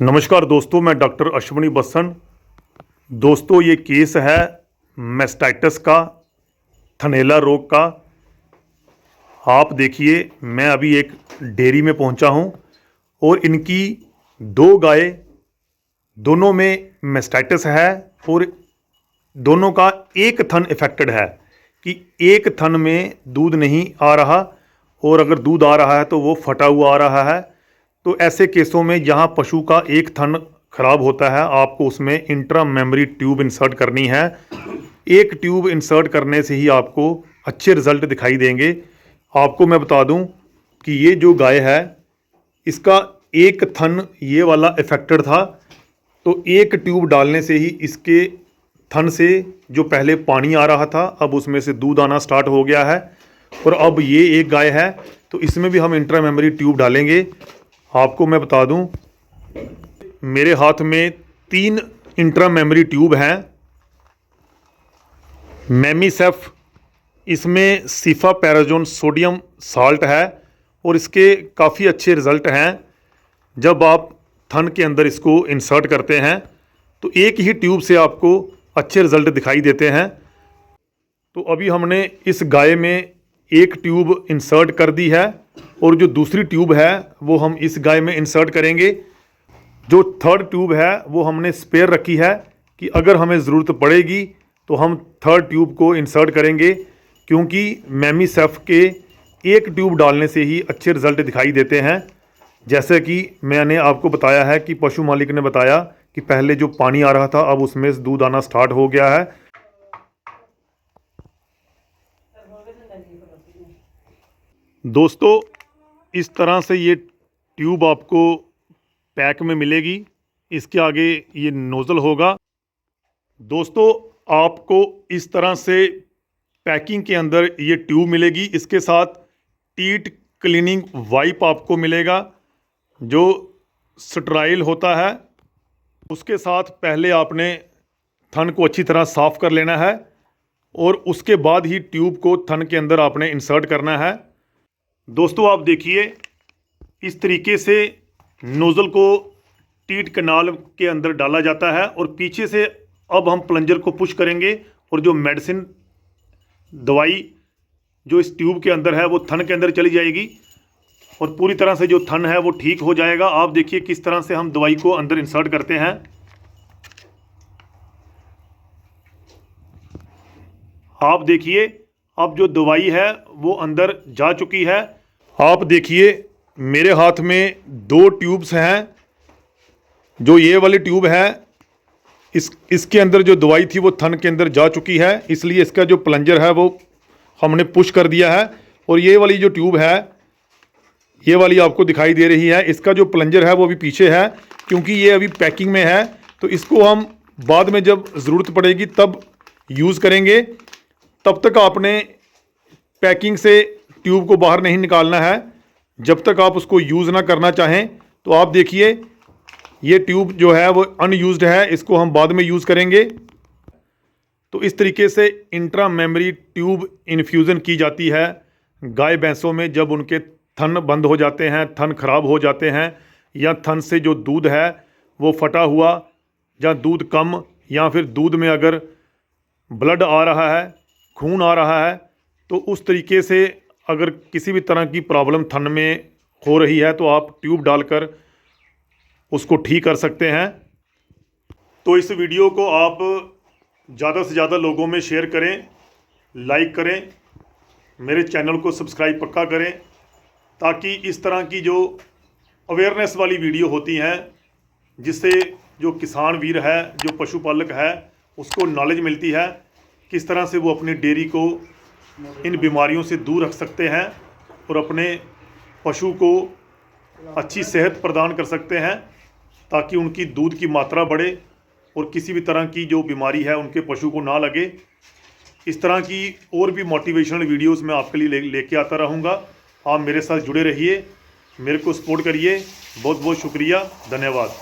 नमस्कार दोस्तों, मैं डॉक्टर अश्विनी बस्सन। दोस्तों, ये केस है मैस्टाइटिस का, थनैला रोग का। आप देखिए, मैं अभी एक डेयरी में पहुंचा हूं और इनकी दो गाय, दोनों में मैस्टाइटिस है और दोनों का एक थन इफेक्टेड है कि एक थन में दूध नहीं आ रहा और अगर दूध आ रहा है तो वो फटा हुआ आ रहा है। तो ऐसे केसों में जहां पशु का एक थन खराब होता है, आपको उसमें इंट्रा मेमरी ट्यूब इंसर्ट करनी है। एक ट्यूब इंसर्ट करने से ही आपको अच्छे रिजल्ट दिखाई देंगे। आपको मैं बता दूं कि ये जो गाय है, इसका एक थन ये वाला इफेक्टेड था, तो एक ट्यूब डालने से ही इसके थन से जो पहले पानी आ रहा था, अब उसमें से दूध आना स्टार्ट हो गया है। और अब ये एक गाय है तो इसमें भी हम इंट्रा मेमरी ट्यूब डालेंगे। आपको मैं बता दूं, मेरे हाथ में 3 इंट्रा मेमरी ट्यूब हैं। मेमिसेफ, इसमें सिफापेराजोन सोडियम साल्ट है और इसके काफ़ी अच्छे रिज़ल्ट हैं। जब आप थन के अंदर इसको इंसर्ट करते हैं तो एक ही ट्यूब से आपको अच्छे रिज़ल्ट दिखाई देते हैं। तो अभी हमने इस गाय में एक ट्यूब इंसर्ट कर दी है और जो दूसरी ट्यूब है वो हम इस गाय में इंसर्ट करेंगे। जो थर्ड ट्यूब है वो हमने स्पेयर रखी है कि अगर हमें ज़रूरत पड़ेगी तो हम थर्ड ट्यूब को इंसर्ट करेंगे, क्योंकि मेमिसेफ के एक ट्यूब डालने से ही अच्छे रिज़ल्ट दिखाई देते हैं। जैसे कि मैंने आपको बताया है कि पशु मालिक ने बताया कि पहले जो पानी आ रहा था अब उसमें से दूध आना स्टार्ट हो गया है। दोस्तों, इस तरह से ये ट्यूब आपको पैक में मिलेगी। इसके आगे ये नोज़ल होगा। दोस्तों, आपको इस तरह से पैकिंग के अंदर ये ट्यूब मिलेगी। इसके साथ टीट क्लीनिंग वाइप आपको मिलेगा जो स्टेराइल होता है। उसके साथ पहले आपने थन को अच्छी तरह साफ़ कर लेना है और उसके बाद ही ट्यूब को थन के अंदर आपने इंसर्ट करना है। दोस्तों, आप देखिए, इस तरीके से नोज़ल को टीट कनाल के अंदर डाला जाता है और पीछे से अब हम प्लंजर को पुश करेंगे और जो मेडिसिन दवाई जो इस ट्यूब के अंदर है वो थन के अंदर चली जाएगी और पूरी तरह से जो थन है वो ठीक हो जाएगा। आप देखिए किस तरह से हम दवाई को अंदर इंसर्ट करते हैं। आप देखिए, अब जो दवाई है वो अंदर जा चुकी है। आप देखिए, मेरे हाथ में 2 ट्यूब्स हैं। जो ये वाली ट्यूब है, इसके अंदर जो दवाई थी वो थन के अंदर जा चुकी है, इसलिए इसका जो प्लंजर है वो हमने पुश कर दिया है। और ये वाली जो ट्यूब है, ये वाली आपको दिखाई दे रही है, इसका जो प्लंजर है वो भी पीछे है, क्योंकि ये अभी पैकिंग में है। तो इसको हम बाद में जब ज़रूरत पड़ेगी तब यूज़ करेंगे। तब तक आपने पैकिंग से ट्यूब को बाहर नहीं निकालना है जब तक आप उसको यूज़ ना करना चाहें। तो आप देखिए, ये ट्यूब जो है वो अनयूज्ड है, इसको हम बाद में यूज़ करेंगे। तो इस तरीके से इंट्रा मेमरी ट्यूब इन्फ्यूज़न की जाती है गाय भैंसों में जब उनके थन बंद हो जाते हैं, थन खराब हो जाते हैं, या थन से जो दूध है वो फटा हुआ, या दूध कम, या फिर दूध में अगर ब्लड आ रहा है, खून आ रहा है, तो उस तरीके से अगर किसी भी तरह की प्रॉब्लम थन में हो रही है तो आप ट्यूब डालकर उसको ठीक कर सकते हैं। तो इस वीडियो को आप ज़्यादा से ज़्यादा लोगों में शेयर करें, लाइक करें, मेरे चैनल को सब्सक्राइब पक्का करें, ताकि इस तरह की जो अवेयरनेस वाली वीडियो होती हैं जिससे जो किसान वीर है, जो पशुपालक है, उसको नॉलेज मिलती है किस तरह से वो अपनी डेयरी को इन बीमारियों से दूर रख सकते हैं और अपने पशु को अच्छी सेहत प्रदान कर सकते हैं, ताकि उनकी दूध की मात्रा बढ़े और किसी भी तरह की जो बीमारी है उनके पशु को ना लगे। इस तरह की और भी मोटिवेशनल वीडियोस मैं आपके लिए लेके आता रहूँगा। आप मेरे साथ जुड़े रहिए, मेरे को सपोर्ट करिए। बहुत बहुत शुक्रिया, धन्यवाद।